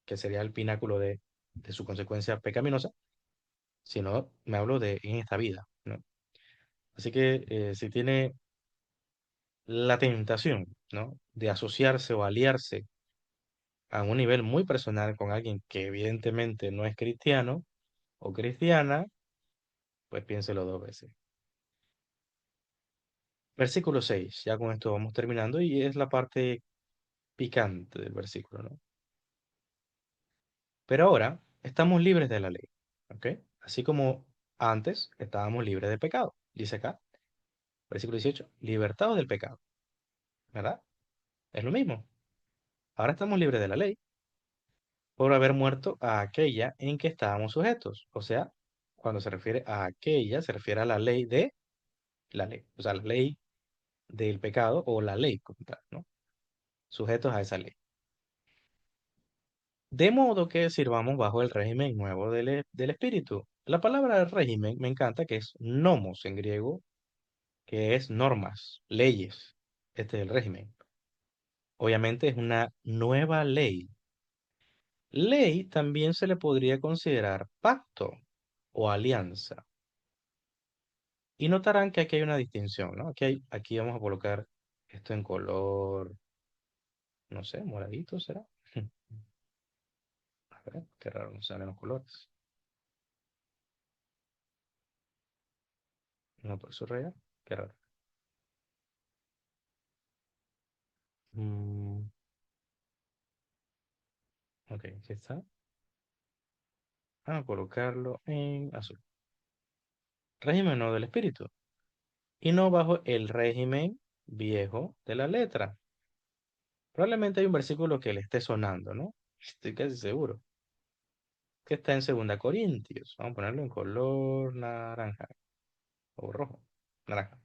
que sería el pináculo de su consecuencia pecaminosa, sino me hablo de en esta vida, ¿no? Así que si tiene la tentación, ¿no? De asociarse o aliarse a un nivel muy personal con alguien que evidentemente no es cristiano o cristiana, pues piénselo dos veces. Versículo 6, ya con esto vamos terminando y es la parte picante del versículo, ¿no? Pero ahora estamos libres de la ley, ¿ok? Así como antes estábamos libres de pecado, dice acá, versículo 18, libertados del pecado, ¿verdad? Es lo mismo. Ahora estamos libres de la ley por haber muerto a aquella en que estábamos sujetos. O sea, cuando se refiere a aquella, se refiere a la ley de la ley. O sea, la ley del pecado o la ley como tal, ¿no? Sujetos a esa ley. De modo que sirvamos bajo el régimen nuevo del espíritu. La palabra régimen me encanta, que es nomos en griego, que es normas, leyes. Este es el régimen. Obviamente es una nueva ley. Ley también se le podría considerar pacto o alianza. Y notarán que aquí hay una distinción, ¿no? Aquí vamos a colocar esto en color, no sé, moradito, ¿será? A ver, qué raro, no salen los colores. No, por eso real, qué raro. Mm, ok, aquí está. Vamos a colocarlo en azul. Régimen no del espíritu. Y no bajo el régimen viejo de la letra. Probablemente hay un versículo que le esté sonando, ¿no? Estoy casi seguro. Que está en 2 Corintios. Vamos a ponerlo en color naranja o rojo. Naranja.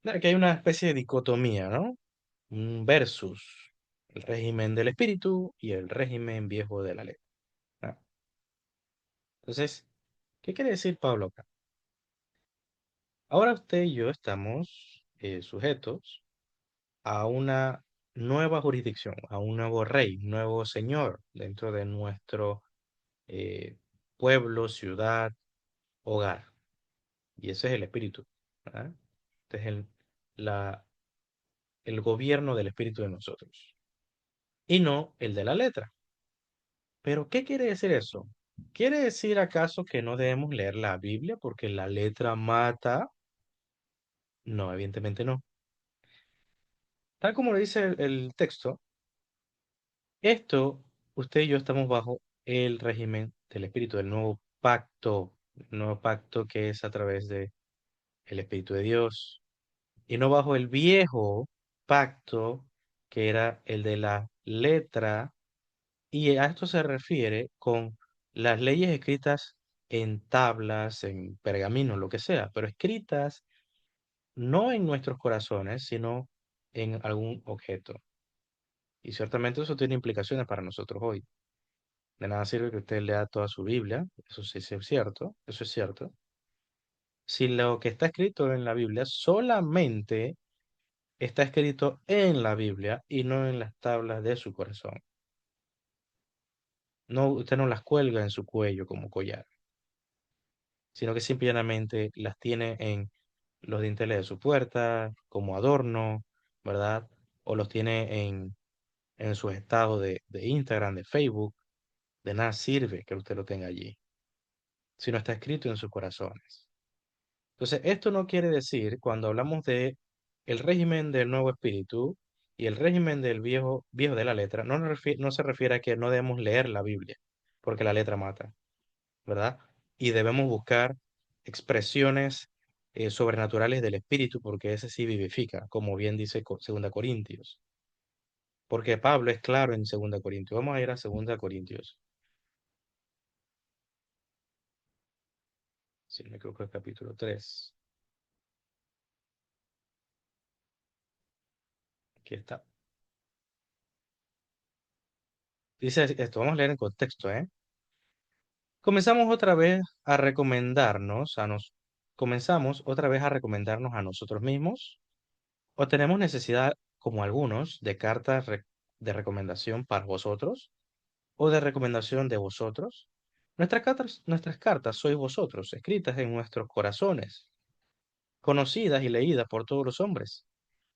Aquí hay una especie de dicotomía, ¿no? Un versus el régimen del espíritu y el régimen viejo de la ley. ¿No? Entonces, ¿qué quiere decir Pablo acá? Ahora usted y yo estamos sujetos a una nueva jurisdicción, a un nuevo rey, un nuevo señor dentro de nuestro eh, pueblo, ciudad, hogar. Y ese es el espíritu, ¿verdad? Este es la, el gobierno del espíritu de nosotros y no el de la letra. Pero, ¿qué quiere decir eso? ¿Quiere decir acaso que no debemos leer la Biblia porque la letra mata? No, evidentemente no. Tal como lo dice el texto, esto, usted y yo estamos bajo el régimen del espíritu, el nuevo pacto que es a través de el Espíritu de Dios, y no bajo el viejo pacto que era el de la letra, y a esto se refiere con las leyes escritas en tablas, en pergaminos, lo que sea, pero escritas no en nuestros corazones, sino en algún objeto. Y ciertamente eso tiene implicaciones para nosotros hoy. De nada sirve que usted lea toda su Biblia, eso sí sí es cierto, eso es cierto. Si lo que está escrito en la Biblia solamente está escrito en la Biblia y no en las tablas de su corazón. No, usted no las cuelga en su cuello como collar, sino que simplemente las tiene en los dinteles de su puerta como adorno, ¿verdad? O los tiene en sus estados de Instagram, de Facebook. De nada sirve que usted lo tenga allí, si no está escrito en sus corazones. Entonces, esto no quiere decir, cuando hablamos de el régimen del nuevo espíritu y el régimen del viejo de la letra, no se refiere a que no debemos leer la Biblia, porque la letra mata, ¿verdad? Y debemos buscar expresiones sobrenaturales del espíritu, porque ese sí vivifica, como bien dice Segunda Corintios. Porque Pablo es claro en Segunda Corintios. Vamos a ir a Segunda Corintios, si no me equivoco, el capítulo 3. Aquí está. Dice esto, vamos a leer en contexto, ¿eh? Comenzamos otra vez a recomendarnos a nos, comenzamos otra vez a recomendarnos a nosotros mismos, o tenemos necesidad, como algunos, de cartas de recomendación para vosotros, o de recomendación de vosotros. Nuestras cartas sois vosotros, escritas en nuestros corazones, conocidas y leídas por todos los hombres,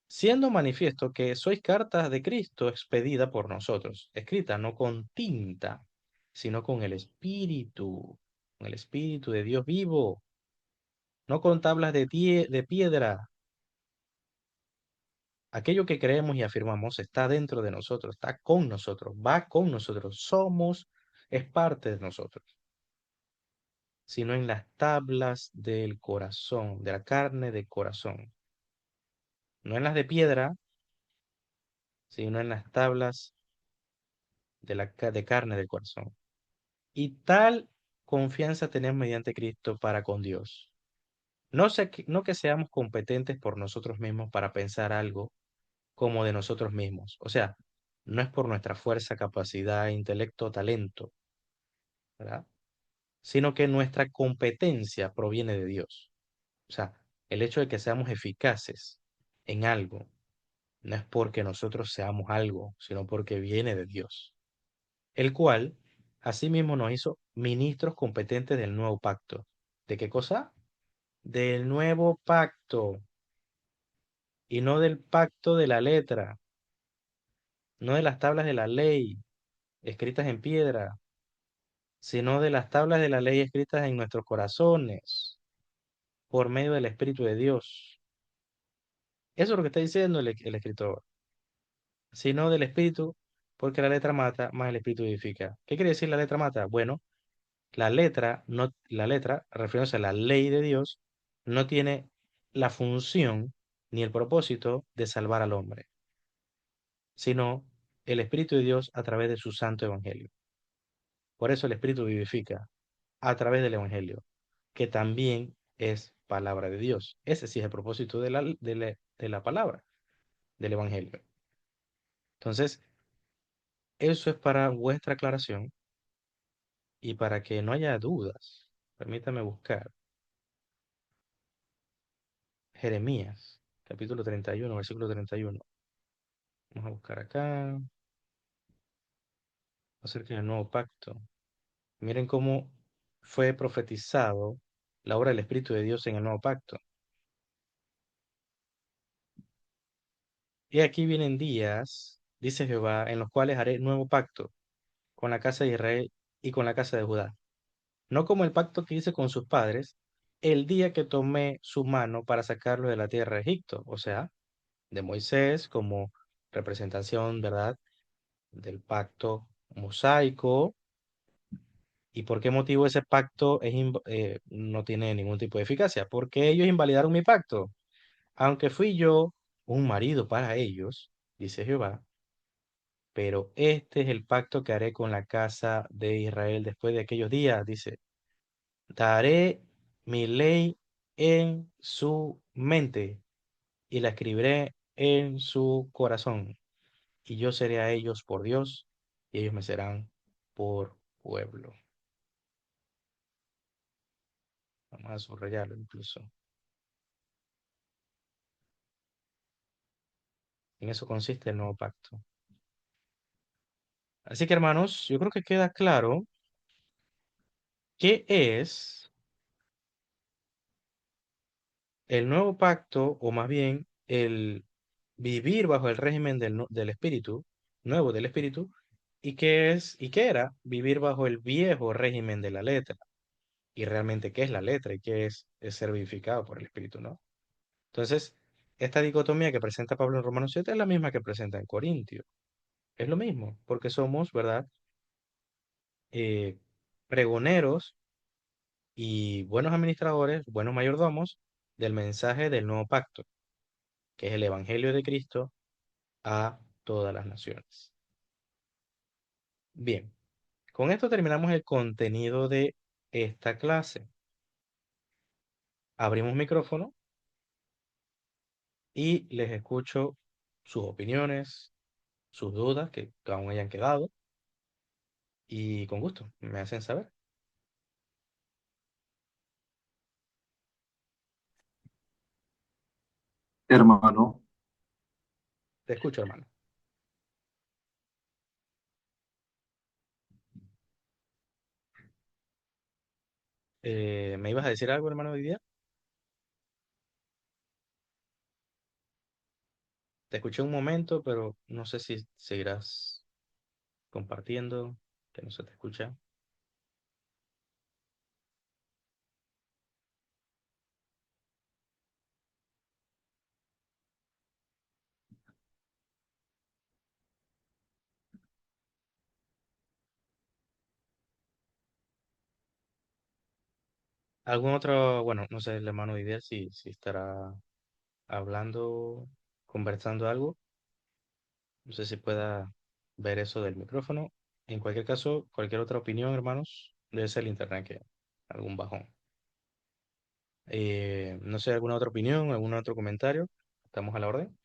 siendo manifiesto que sois cartas de Cristo expedida por nosotros, escrita no con tinta, sino con el Espíritu de Dios vivo, no con tablas de piedra. Aquello que creemos y afirmamos está dentro de nosotros, está con nosotros, va con nosotros, es parte de nosotros, sino en las tablas del corazón, de la carne del corazón, no en las de piedra, sino en las tablas de carne del corazón. Y tal confianza tenemos mediante Cristo para con Dios. No que seamos competentes por nosotros mismos para pensar algo como de nosotros mismos. O sea, no es por nuestra fuerza, capacidad, intelecto, talento, ¿verdad? Sino que nuestra competencia proviene de Dios. O sea, el hecho de que seamos eficaces en algo no es porque nosotros seamos algo, sino porque viene de Dios, el cual asimismo nos hizo ministros competentes del nuevo pacto. ¿De qué cosa? Del nuevo pacto, y no del pacto de la letra, no de las tablas de la ley escritas en piedra, sino de las tablas de la ley escritas en nuestros corazones por medio del Espíritu de Dios. Eso es lo que está diciendo el escritor, sino del Espíritu, porque la letra mata, más el Espíritu edifica. ¿Qué quiere decir la letra mata? Bueno, la letra, refiriéndose a la ley de Dios, no tiene la función ni el propósito de salvar al hombre, sino el Espíritu de Dios a través de su santo evangelio. Por eso el Espíritu vivifica a través del evangelio, que también es palabra de Dios. Ese sí es el propósito de la palabra, del evangelio. Entonces, eso es para vuestra aclaración Y para que no haya dudas, permítame buscar Jeremías, capítulo 31, versículo 31. Vamos a buscar acá acerca del nuevo pacto. Miren cómo fue profetizado la obra del Espíritu de Dios en el nuevo pacto. Y aquí vienen días, dice Jehová, en los cuales haré nuevo pacto con la casa de Israel y con la casa de Judá. No como el pacto que hice con sus padres el día que tomé su mano para sacarlo de la tierra de Egipto, o sea, de Moisés como representación, ¿verdad?, del pacto mosaico. ¿Y por qué motivo ese pacto no tiene ningún tipo de eficacia? Porque ellos invalidaron mi pacto. Aunque fui yo un marido para ellos, dice Jehová, pero este es el pacto que haré con la casa de Israel después de aquellos días, dice, daré mi ley en su mente y la escribiré en su corazón, y yo seré a ellos por Dios, y ellos me serán por pueblo. Vamos a subrayarlo incluso. En eso consiste el nuevo pacto. Así que hermanos, yo creo que queda claro qué es el nuevo pacto, o más bien el vivir bajo el régimen del Espíritu, nuevo del Espíritu, y qué es y qué era vivir bajo el viejo régimen de la letra, y realmente qué es la letra y qué es ser vivificado por el Espíritu, ¿no? Entonces, esta dicotomía que presenta Pablo en Romanos 7 es la misma que presenta en Corintios. Es lo mismo, porque somos, ¿verdad? Eh, pregoneros y buenos administradores, buenos mayordomos del mensaje del nuevo pacto, que es el Evangelio de Cristo a todas las naciones. Bien, con esto terminamos el contenido de esta clase. Abrimos micrófono y les escucho sus opiniones, sus dudas que aún hayan quedado y con gusto me hacen saber. Hermano, Te escucho, hermano. ¿Me ibas a decir algo, hermano, hoy día? Te escuché un momento, pero no sé si seguirás compartiendo, que no se te escucha. ¿Algún otro, bueno, no sé, el hermano Didier, si estará hablando, conversando algo? No sé si pueda ver eso del micrófono. En cualquier caso, cualquier otra opinión, hermanos, debe ser el internet que algún bajón. No sé, alguna otra opinión, algún otro comentario. Estamos a la orden.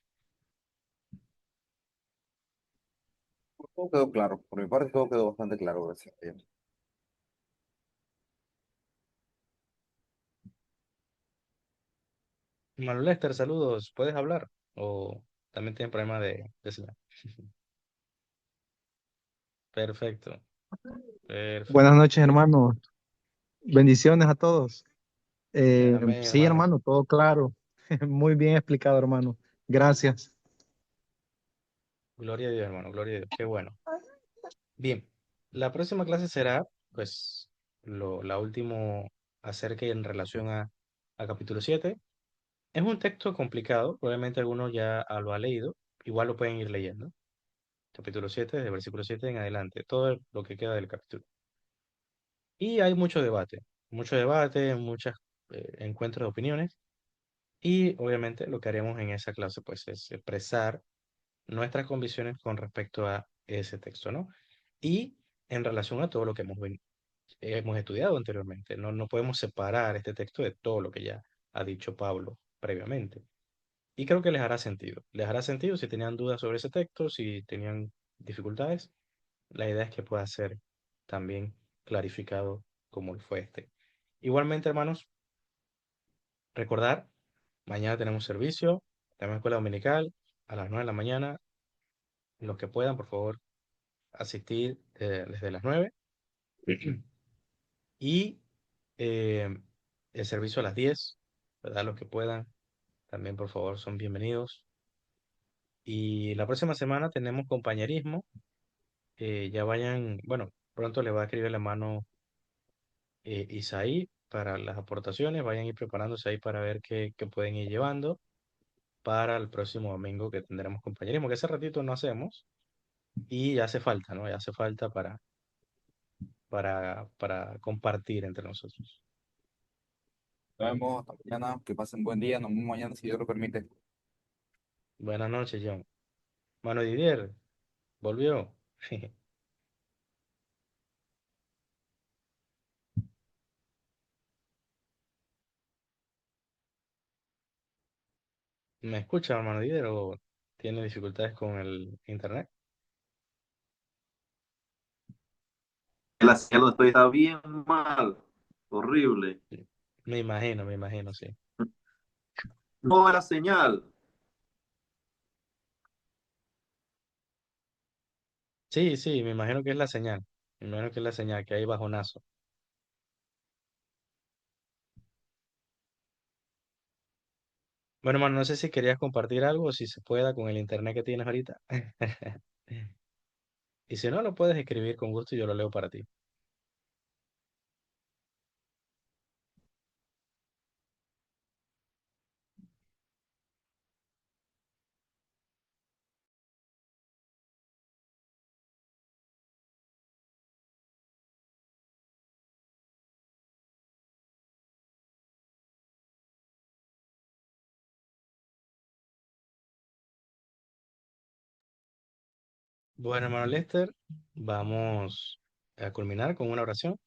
Todo quedó claro. Por mi parte, todo quedó bastante claro, gracias a Dios. Manuel Lester, saludos. ¿Puedes hablar? ¿O también tienes problema de señal? Perfecto, buenas perfecto. noches, hermano. Bendiciones a todos. Amén, Sí, hermano. hermano, todo claro. Muy bien explicado, hermano. Gracias. Gloria a Dios, hermano, gloria a Dios. Qué bueno. Bien, la próxima clase será, pues, la última acerca y en relación a capítulo 7. Es un texto complicado, probablemente algunos ya lo ha leído, igual lo pueden ir leyendo. Capítulo 7, de versículo 7 en adelante, todo lo que queda del capítulo. Y hay mucho debate, muchos encuentros de opiniones, y obviamente lo que haremos en esa clase, pues, es expresar nuestras convicciones con respecto a ese texto, ¿no? Y en relación a todo lo que hemos estudiado anteriormente. No, no podemos separar este texto de todo lo que ya ha dicho Pablo previamente. Y creo que les hará sentido. Les hará sentido si tenían dudas sobre ese texto, si tenían dificultades. La idea es que pueda ser también clarificado como lo fue este. Igualmente, hermanos, recordar, mañana tenemos servicio, tenemos escuela dominical a las 9 de la mañana. Los que puedan, por favor, asistir desde las 9. Y eh, el servicio a las 10, ¿verdad? Los que puedan, también, por favor, son bienvenidos. Y la próxima semana tenemos compañerismo. Ya vayan, bueno, pronto le va a escribir la mano Isaí para las aportaciones. Vayan a ir preparándose ahí para ver qué pueden ir llevando para el próximo domingo que tendremos compañerismo, que hace ratito no hacemos y ya hace falta, ¿no? Ya hace falta para compartir entre nosotros. Nos vemos hasta mañana. Que pasen buen día. Nos vemos mañana si Dios lo permite. Buenas noches, John. Mano Didier, volvió. ¿Me escucha, hermano Didier, o tiene dificultades con el internet? La señal estoy está bien mal, horrible. Me imagino, sí. No era señal. Sí, sí, me imagino que es la señal. Me imagino que es la señal que hay bajonazo. Bueno, hermano, no sé si querías compartir algo o si se pueda con el internet que tienes ahorita. Y si no, lo puedes escribir con gusto y yo lo leo para ti. Bueno, hermano Lester, vamos a culminar con una oración.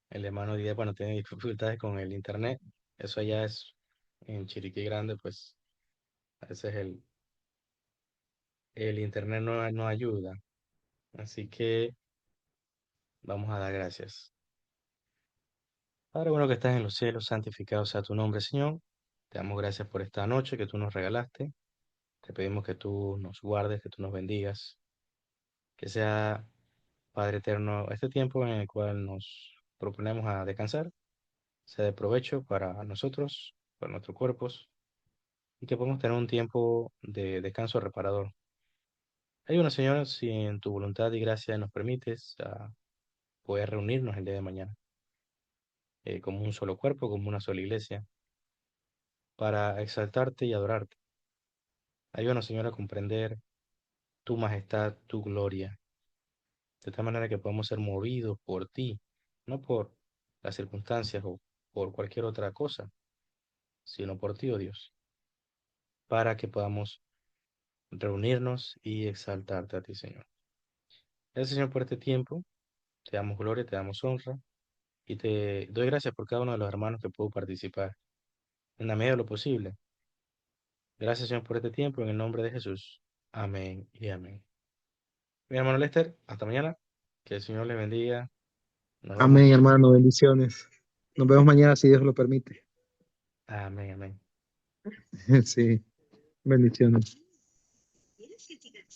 El hermano Díaz, bueno, tiene dificultades con el internet. Eso ya es en Chiriquí Grande, pues a veces el internet no ayuda. Así que vamos a dar gracias. Padre bueno que estás en los cielos, santificado sea tu nombre, Señor. Te damos gracias por esta noche que tú nos regalaste. Te pedimos que tú nos guardes, que tú nos bendigas, que sea, Padre eterno, este tiempo en el cual nos proponemos a descansar, sea de provecho para nosotros, para nuestros cuerpos, y que podamos tener un tiempo de descanso reparador. Ayúdanos, Señor, si en tu voluntad y gracia nos permites poder reunirnos el día de mañana, como un solo cuerpo, como una sola iglesia, para exaltarte y adorarte. Ayúdanos, Señor, a comprender tu majestad, tu gloria, de tal manera que podamos ser movidos por ti, no por las circunstancias o por cualquier otra cosa, sino por ti, oh Dios, para que podamos reunirnos y exaltarte a ti, Señor. Gracias, Señor, por este tiempo. Te damos gloria, te damos honra y te doy gracias por cada uno de los hermanos que pudo participar en la medida de lo posible. Gracias, Señor, por este tiempo en el nombre de Jesús. Amén y amén. Mi hermano Lester, hasta mañana. Que el Señor le bendiga. Nos Amén, vemos. hermano, bendiciones. Nos vemos mañana si Dios lo permite. Amén, amén. Sí, bendiciones.